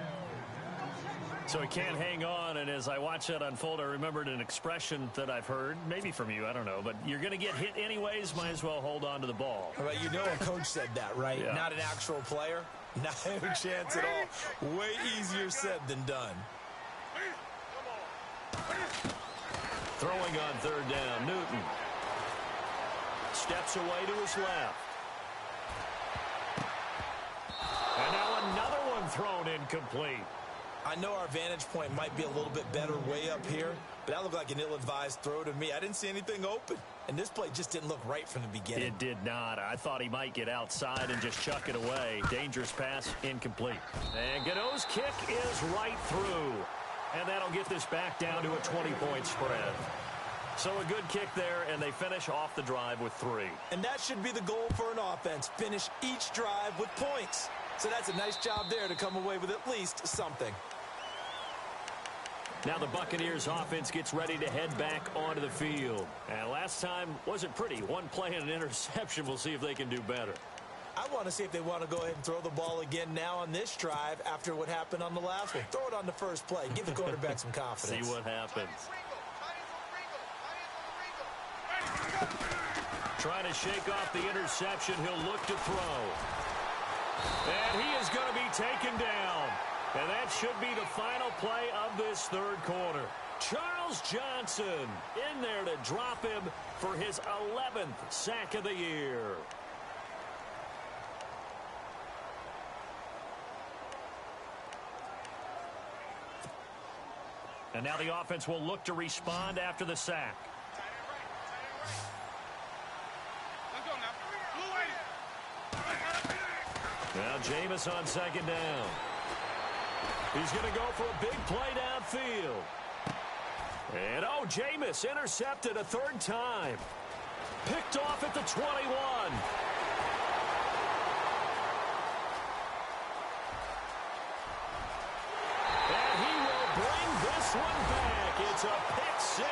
So he can't hang on, and as I watch that unfold, I remembered an expression that I've heard, maybe from you, I don't know, but you're going to get hit anyways, might as well hold on to the ball. Well, you know a coach said that, right? Yeah. Not an actual player. Not a chance at all. Way easier said than done. Throwing on 3rd down, Newton. Steps away to his left. And now another one thrown incomplete. I know our vantage point might be a little bit better way up here, but that looked like an ill-advised throw to me. I didn't see anything open, and this play just didn't look right from the beginning. It did not. I thought he might get outside and just chuck it away. Dangerous pass, incomplete. And Gywu's kick is right through. And that'll get this back down to a 20-point spread. So a good kick there, and they finish off the drive with 3. And that should be the goal for an offense. Finish each drive with points. So that's a nice job there to come away with at least something. Now the Buccaneers offense gets ready to head back onto the field. And last time wasn't pretty. One play and an interception. We'll see if they can do better. I want to see if they want to go ahead and throw the ball again now on this drive after what happened on the last one. Throw it on the first play. Give the quarterback some confidence. See what happens. Trying to shake off the interception. He'll look to throw. And he is going to be taken down. And that should be the final play of this third quarter. Charles Johnson in there to drop him for his 11th sack of the year. And now the offense will look to respond after the sack. Now Jameis on second down. He's going to go for a big play downfield. And, oh, Jameis intercepted a third time. Picked off at the 21. And he will bring this one back. It's a pick 6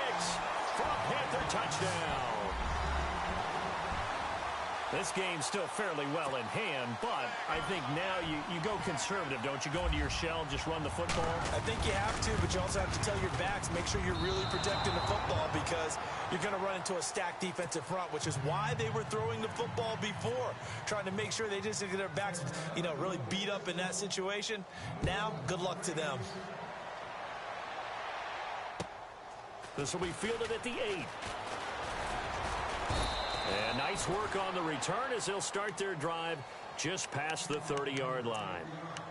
for a Panther touchdown. This game's still fairly well in hand, but I think now you go conservative, don't you? Go into your shell and just run the football? I think you have to, but you also have to tell your backs, make sure you're really protecting the football because you're going to run into a stacked defensive front, which is why they were throwing the football before, trying to make sure they just get their backs, really beat up in that situation. Now, good luck to them. This will be fielded at the 8. And nice work on the return as they'll start their drive just past the 30-yard line.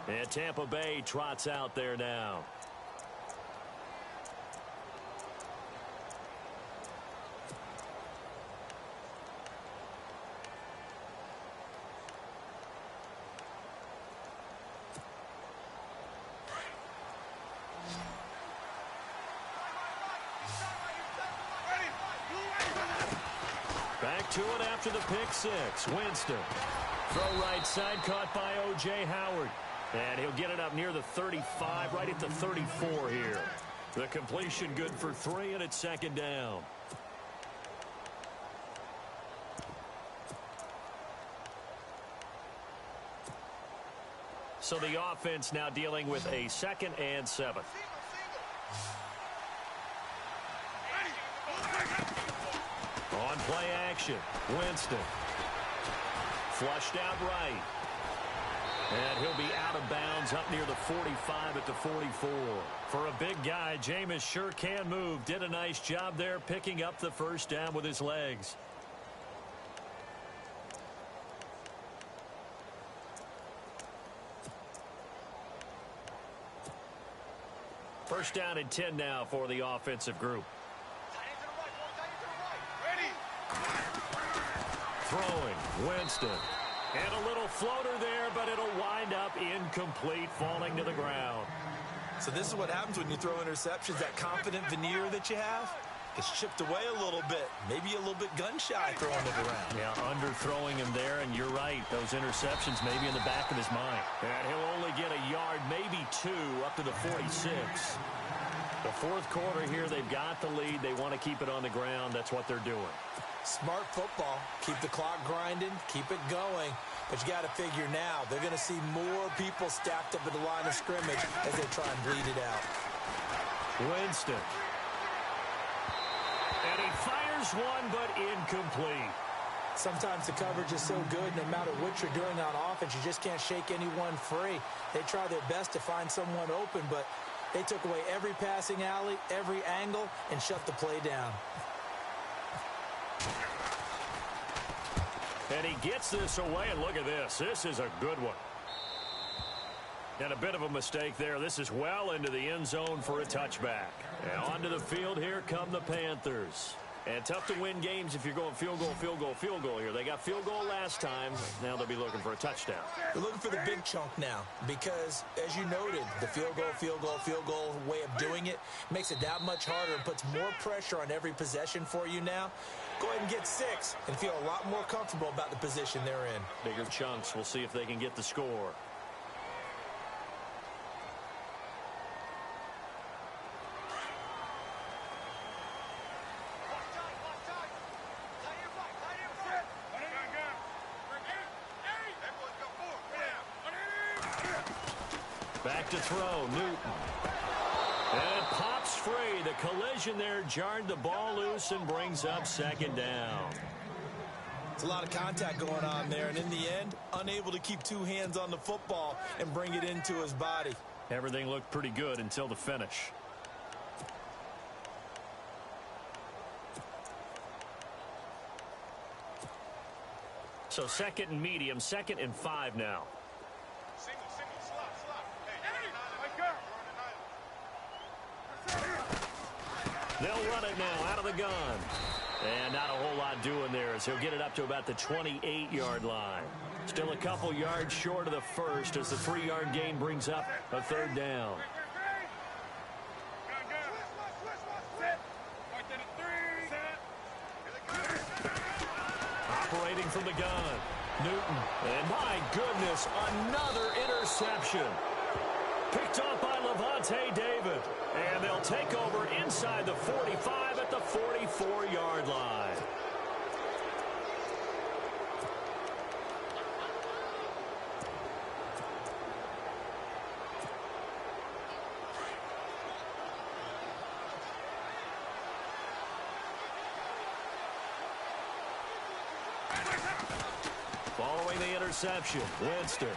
And Tampa Bay trots out there now. Back to it after the pick 6. Winston. Throw right side caught by O.J. Howard. And he'll get it up near the 35, right at the 34 here. The completion good for 3, and it's second down. So the offense now dealing with a 2nd and 7. On play action, Winston. Flushed out right. And he'll be out of bounds up near the 45 at the 44. For a big guy, Jameis sure can move. Did a nice job there picking up the first down with his legs. First down and 10 now for the offensive group. Throwing, Winston. And a little floater there, but it'll wind up incomplete, falling to the ground. So this is what happens when you throw interceptions. That confident veneer that you have gets chipped away a little bit. Maybe a little bit gun-shy throwing it around. Yeah, underthrowing him there, and you're right. Those interceptions may be in the back of his mind. And he'll only get a yard, maybe 2, up to the 46. The fourth quarter here, they've got the lead. They want to keep it on the ground. That's what they're doing. Smart football. Keep the clock grinding. Keep it going. But you got to figure now, they're going to see more people stacked up at the line of scrimmage as they try and bleed it out. Winston. And he fires one, but incomplete. Sometimes the coverage is so good, no matter what you're doing on offense, you just can't shake anyone free. They try their best to find someone open, but they took away every passing alley, every angle, and shut the play down. And he gets this away, and look at this. This is a good one. And a bit of a mistake there. This is well into the end zone for a touchback. And onto the field, here come the Panthers. And tough to win games if you're going field goal, field goal, field goal here. They got field goal last time. Now they'll be looking for a touchdown. They're looking for the big chunk now because, as you noted, the field goal way of doing it makes it that much harder and puts more pressure on every possession for you now. Go ahead and get 6 and feel a lot more comfortable about the position they're in. Bigger chunks. We'll see if they can get the score. Back to throw, Newton. And it pops free. The collision there jarred the ball loose and brings up second down. It's a lot of contact going on there, and in the end, unable to keep 2 hands on the football and bring it into his body. Everything looked pretty good until the finish. So second and medium, 2nd and 5 now. They'll run it now out of the gun. And not a whole lot doing there as he'll get it up to about the 28-yard line. Still a couple yards short of the first as the 3-yard gain brings up a 3rd down. Operating from the gun, Newton. And my goodness, another interception. Picked off by Levante David. And they'll take over inside the 45 at the 44-yard line. Following the interception, Winston.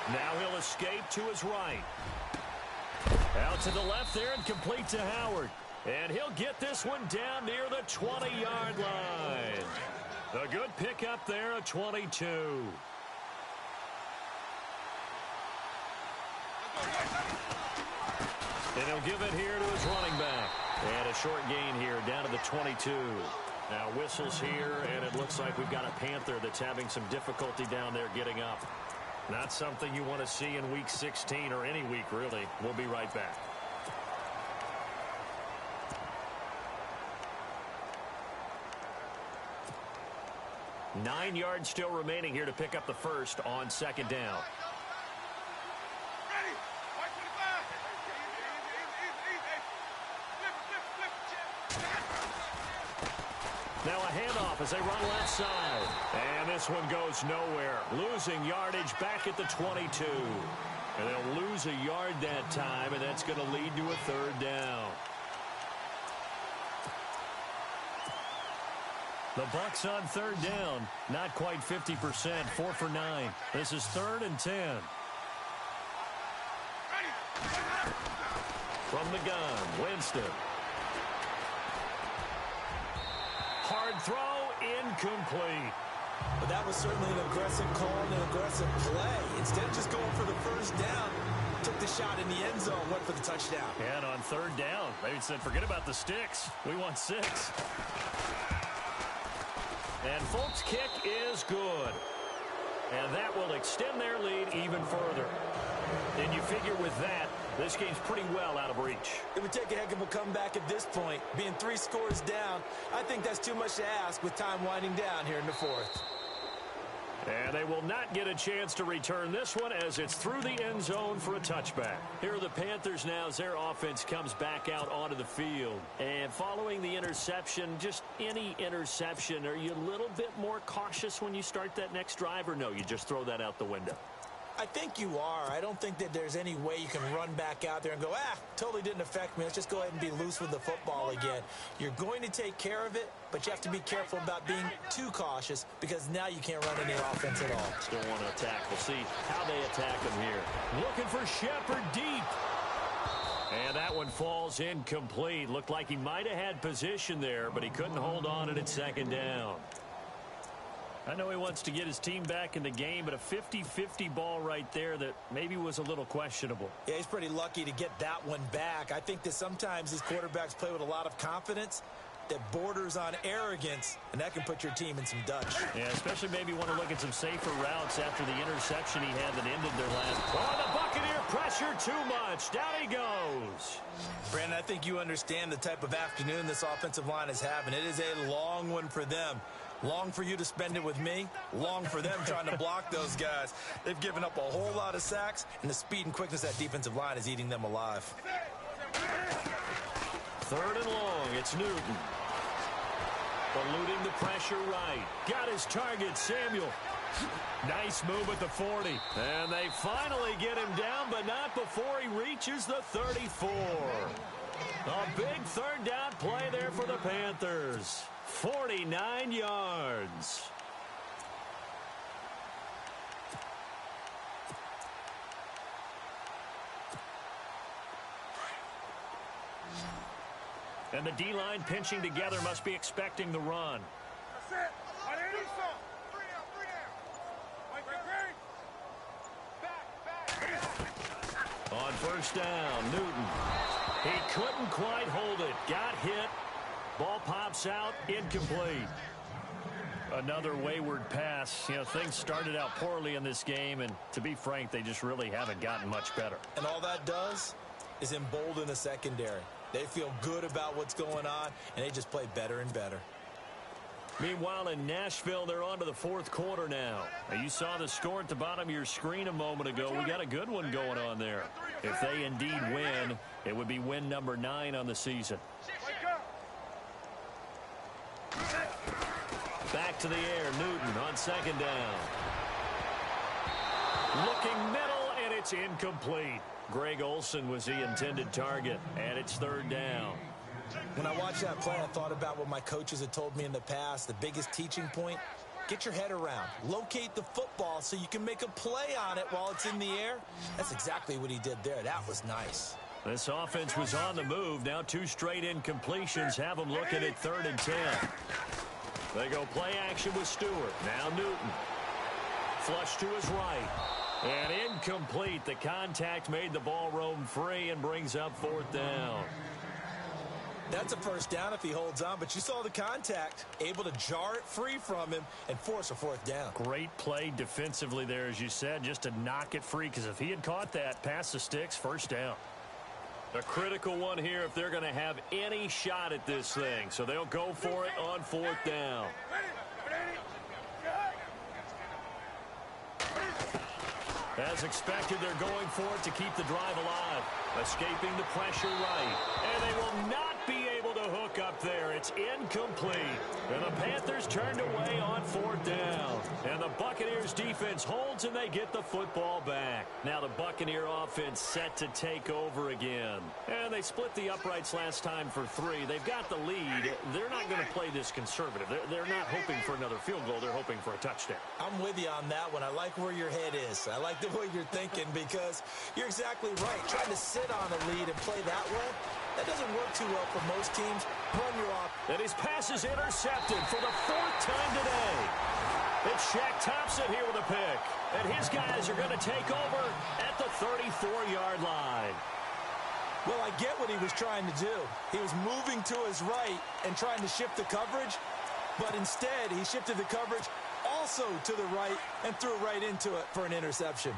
Now he'll escape to his right. Out to the left there and complete to Howard. And he'll get this one down near the 20-yard line. A good pickup there, a 22. And he'll give it here to his running back. And a short gain here down to the 22. Now whistles here, and it looks like we've got a Panther that's having some difficulty down there getting up. Not something you want to see in Week 16 or any week, really. We'll be right back. Nine yards still remaining here to pick up the first on 2nd down. Now a handoff as they run left side. And this one goes nowhere. Losing yardage back at the 22. And they'll lose a yard that time, and that's going to lead to a 3rd down. The Bucs on 3rd down. Not quite 50%. 4 for 9. This is 3rd and 10. From the gun, Winston. Hard throw, incomplete. But that was certainly an aggressive call and an aggressive play. Instead of just going for the first down, took the shot in the end zone, went for the touchdown. And on 3rd down, they said, forget about the sticks. We want 6. And Folk's kick is good. And that will extend their lead even further. And you figure with that, this game's pretty well out of reach. It would take a heck of a comeback at this point. Being 3 scores down, I think that's too much to ask with time winding down here in the 4th. And they will not get a chance to return this one as it's through the end zone for a touchback. Here are the Panthers now as their offense comes back out onto the field. And following the interception, just any interception, are you a little bit more cautious when you start that next drive, or no, you just throw that out the window? I think you are. I don't think that there's any way you can run back out there and go, totally didn't affect me. Let's just go ahead and be loose with the football again. You're going to take care of it, but you have to be careful about being too cautious because now you can't run any offense at all. Still want to attack. We'll see how they attack him here. Looking for Shepard deep. And that one falls incomplete. Looked like he might have had position there, but he couldn't hold on, and it's 2nd down. I know he wants to get his team back in the game, but a 50-50 ball right there that maybe was a little questionable. Yeah, he's pretty lucky to get that one back. I think that sometimes these quarterbacks play with a lot of confidence that borders on arrogance, and that can put your team in some dutch. Yeah, especially maybe want to look at some safer routes after the interception he had that ended their last. Oh, the Buccaneer pressure too much. Down he goes. Brandon, I think you understand the type of afternoon this offensive line is having. It is a long one for them. Long for you to spend it with me. Long for them trying to block those guys. They've given up a whole lot of sacks, and the speed and quickness of that defensive line is eating them alive. 3rd and long. It's Newton. Eluding the pressure right. Got his target, Samuel. Nice move at the 40. And they finally get him down, but not before he reaches the 34. A big 3rd down play there for the Panthers. 49 yards. And the D-line pinching together must be expecting the run. On 1st down, Newton. He couldn't quite hold it. Got hit. Ball pops out. Incomplete. Another wayward pass. You know, things started out poorly in this game, and to be frank, they just really haven't gotten much better. And all that does is embolden the secondary. They feel good about what's going on, and they just play better and better. Meanwhile, in Nashville, they're on to the 4th quarter now. You saw the score at the bottom of your screen a moment ago. We got a good one going on there. If they indeed win, it would be win number 9 on the season. Back to the air, Newton on 2nd down. Looking middle, and it's incomplete. Greg Olsen was the intended target, and it's 3rd down. When I watched that play, I thought about what my coaches had told me in the past. The biggest teaching point, get your head around. Locate the football so you can make a play on it while it's in the air. That's exactly what he did there. That was nice. This offense was on the move. Now 2 straight incompletions have them looking at 3rd and 10. They go play action with Stewart. Now Newton. Flush to his right. And incomplete. The contact made the ball roam free and brings up 4th down. That's a 1st down if he holds on, but you saw the contact, able to jar it free from him and force a 4th down. Great play defensively there, as you said, just to knock it free, because if he had caught that, past the sticks, 1st down. A critical one here if they're going to have any shot at this thing, so they'll go for it on 4th down. As expected, they're going for it to keep the drive alive. Escaping the pressure right. And they will not be able to hook up there. It's incomplete. And the Panthers turned away on 4th down. And the Buccaneers defense holds and they get the football back. Now the Buccaneer offense set to take over again. And they split the uprights last time for 3. They've got the lead. They're not going to play this conservative. They're not hoping for another field goal. They're hoping for a touchdown. I'm with you on that one. I like where your head is. I like the way you're thinking, because you're exactly right. Trying to sit on a lead and play that way, that doesn't work too well for most teams. Run your off. And his pass is intercepted for the 4th time today. It's Shaq Thompson here with a pick. And his guys are going to take over at the 34-yard line. Well, I get what he was trying to do. He was moving to his right and trying to shift the coverage, but instead he shifted the coverage also to the right and threw right into it for an interception.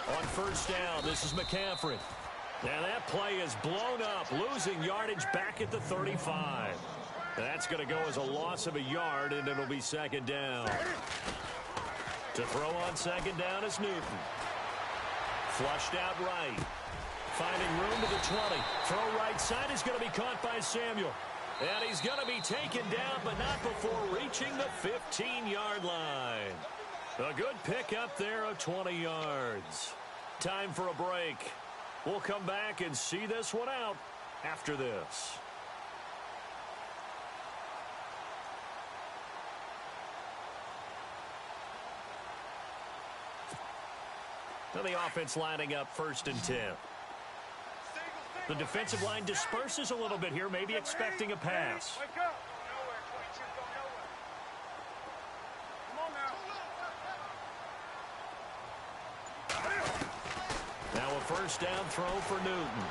On 1st down, this is McCaffrey. And that play is blown up, losing yardage back at the 35. That's going to go as a loss of a yard, and it'll be 2nd down. To throw on 2nd down is Newton. Flushed out right. Finding room to the 20. Throw right side is going to be caught by Samuel. And he's going to be taken down, but not before reaching the 15-yard line. A good pick up there of 20 yards. Time for a break. We'll come back and see this one out after this. Now the offense lining up 1st and 10. The defensive line disperses a little bit here, maybe expecting a pass. Now a 1st down throw for Newton.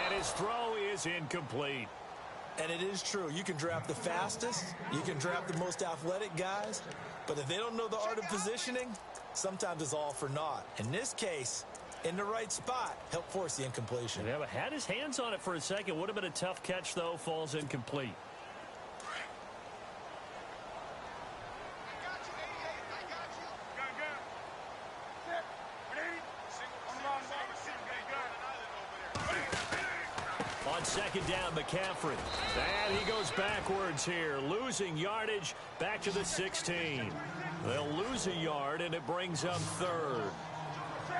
And his throw is incomplete. And it is true. You can draft the fastest. You can draft the most athletic guys. But if they don't know the art of positioning, sometimes it's all for naught. In this case, in the right spot, help force the incompletion. Yeah, but had his hands on it for a second. Would have been a tough catch, though. Falls incomplete. On 2nd down, McCaffrey. And he goes backwards here, losing yardage back to the 16. They'll lose a yard, and it brings up 3rd.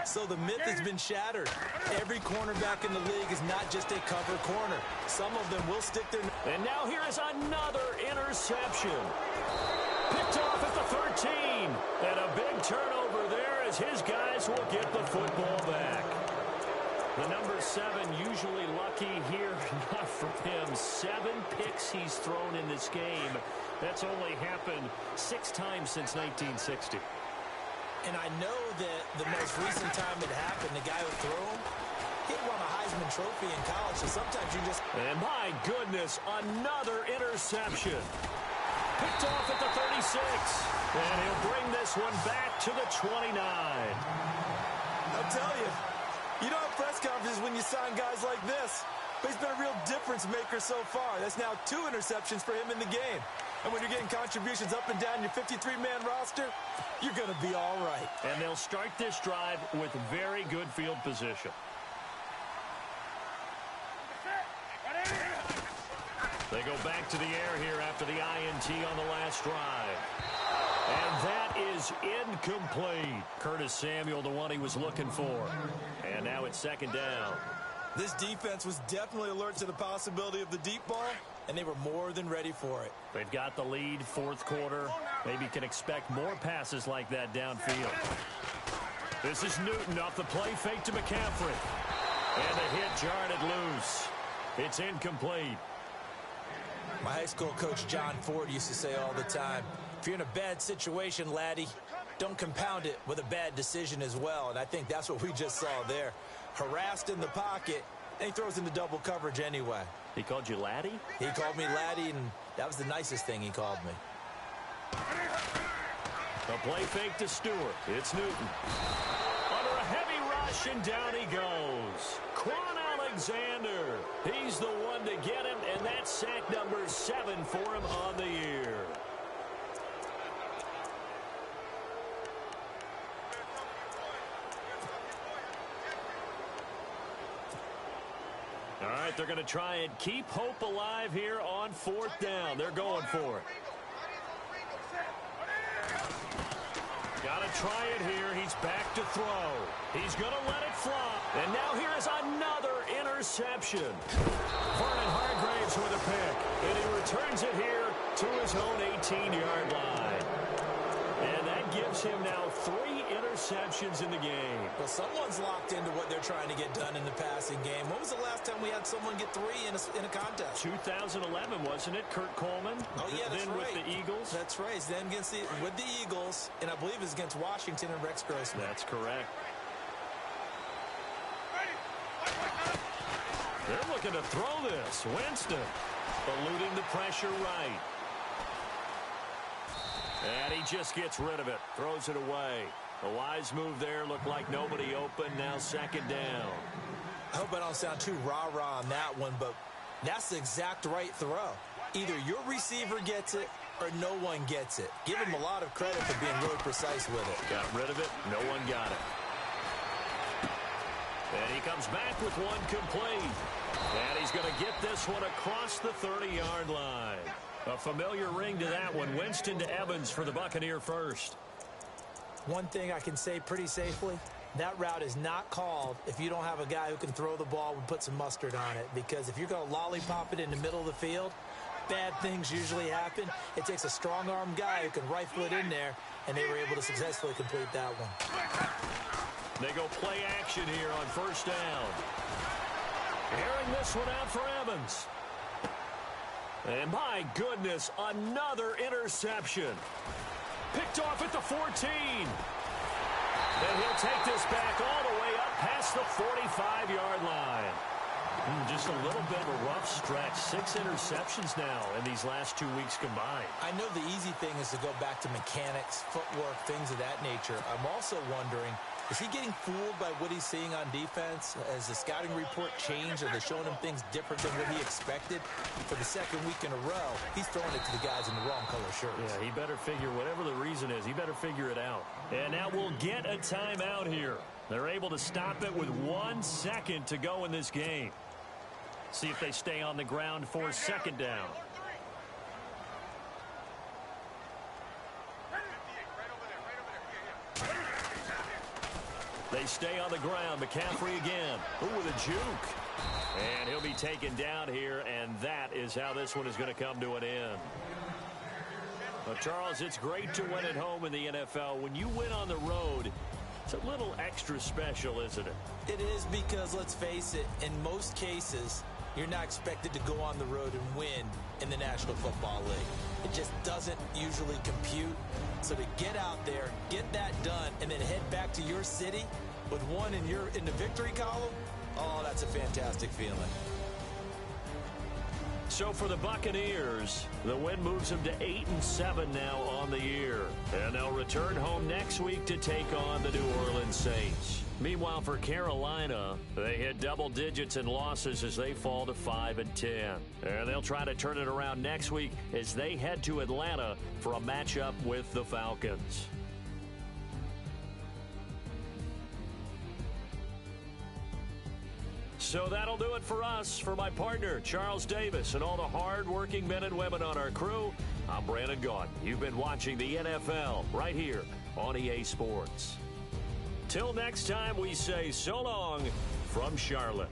So the myth has been shattered. Every cornerback in the league is not just a cover corner. Some of them will stick their... And now here is another interception. Picked off at the 13. And a big turnover there as his guys will get the football back. The number 7 usually lucky here. Not for him. 7 picks he's thrown in this game. That's only happened 6 times since 1960. And I know that the most recent time it happened, the guy who threw him, he won a Heisman Trophy in college, so sometimes you just... And my goodness, another interception. Picked off at the 36. And he'll bring this one back to the 29. I'll tell you, you don't have press conferences when you sign guys like this. But he's been a real difference maker so far. That's now 2 interceptions for him in the game. And when you're getting contributions up and down your 53-man roster, you're going to be all right. And they'll start this drive with very good field position. They go back to the air here after the INT on the last drive. And that is incomplete. Curtis Samuel, the one he was looking for. And now it's 2nd down. This defense was definitely alert to the possibility of the deep ball, and they were more than ready for it. They've got the lead, 4th quarter. Maybe can expect more passes like that downfield. This is Newton off the play fake to McCaffrey. And the hit jarred it loose. It's incomplete. My high school coach John Ford used to say all the time, if you're in a bad situation, laddie, don't compound it with a bad decision as well. And I think that's what we just saw there. Harassed in the pocket, and he throws into double coverage anyway. He called you laddie? He called me laddie, and that was the nicest thing he called me. A play fake to Stewart. It's Newton. Under a heavy rush, and down he goes. Quan Alexander. He's the one to get him, and that's sack number 7 for him on the year. All right, they're going to try and keep hope alive here on 4th down. They're going for it. Got to try it here. He's back to throw. He's going to let it fly. And now here is another interception. Vernon Hargreaves with a pick. And he returns it here to his own 18-yard line. And that gives him now 3 interceptions in the game. Well, someone's locked into what they're trying to get done in the passing game. When was the last time we had someone get 3 in a contest? 2011, wasn't it? Kurt Coleman. Oh, yeah, that's then right. With the Eagles. That's right. Then with the Eagles, and I believe it was against Washington and Rex Grossman. That's correct. They're looking to throw this. Winston eluding the pressure right. And he just gets rid of it. Throws it away. A wise move there. Looked like nobody open. Now 2nd down. I hope I don't sound too rah-rah on that one, but that's the exact right throw. Either your receiver gets it or no one gets it. Give him a lot of credit for being really precise with it. Got rid of it. No one got it. And he comes back with one complete. And he's going to get this one across the 30-yard line. A familiar ring to that one. Winston to Evans for the Buccaneer first. One thing I can say pretty safely, that route is not called if you don't have a guy who can throw the ball and put some mustard on it. Because if you're going to lollipop it in the middle of the field, bad things usually happen. It takes a strong-arm guy who can rifle it in there and they were able to successfully complete that one. They go play action here on first down. Airing this one out for Evans. And my goodness, another interception. Picked off at the 14. And he'll take this back all the way up past the 45-yard line. Just a little bit of a rough stretch. 6 interceptions now in these last 2 weeks combined. I know the easy thing is to go back to mechanics, footwork, things of that nature. I'm also wondering, is he getting fooled by what he's seeing on defense? Has the scouting report changed? Are they showing him things different than what he expected? For the second week in a row, he's throwing it to the guys in the wrong color shirts. Yeah, he better figure, whatever the reason is, he better figure it out. And now we'll get a timeout here. They're able to stop it with 1 second to go in this game. See if they stay on the ground for second down. They stay on the ground. McCaffrey again. Ooh, with a juke. And he'll be taken down here, and that is how this one is going to come to an end. Well, Charles, it's great to win at home in the NFL. When you win on the road, it's a little extra special, isn't it? It is, because, let's face it, in most cases, you're not expected to go on the road and win in the National Football League. It just doesn't usually compute. So to get out there, get that done, and then head back to your city with one in the victory column, oh, that's a fantastic feeling. So for the Buccaneers, the win moves them to 8-7 now on the year. And they'll return home next week to take on the New Orleans Saints. Meanwhile, for Carolina, they hit double digits in losses as they fall to 5-10. And they'll try to turn it around next week as they head to Atlanta for a matchup with the Falcons. So that'll do it for us. For my partner, Charles Davis, and all the hard-working men and women on our crew, I'm Brandon Gaudin. You've been watching the NFL right here on EA Sports. Till next time, we say so long from Charlotte.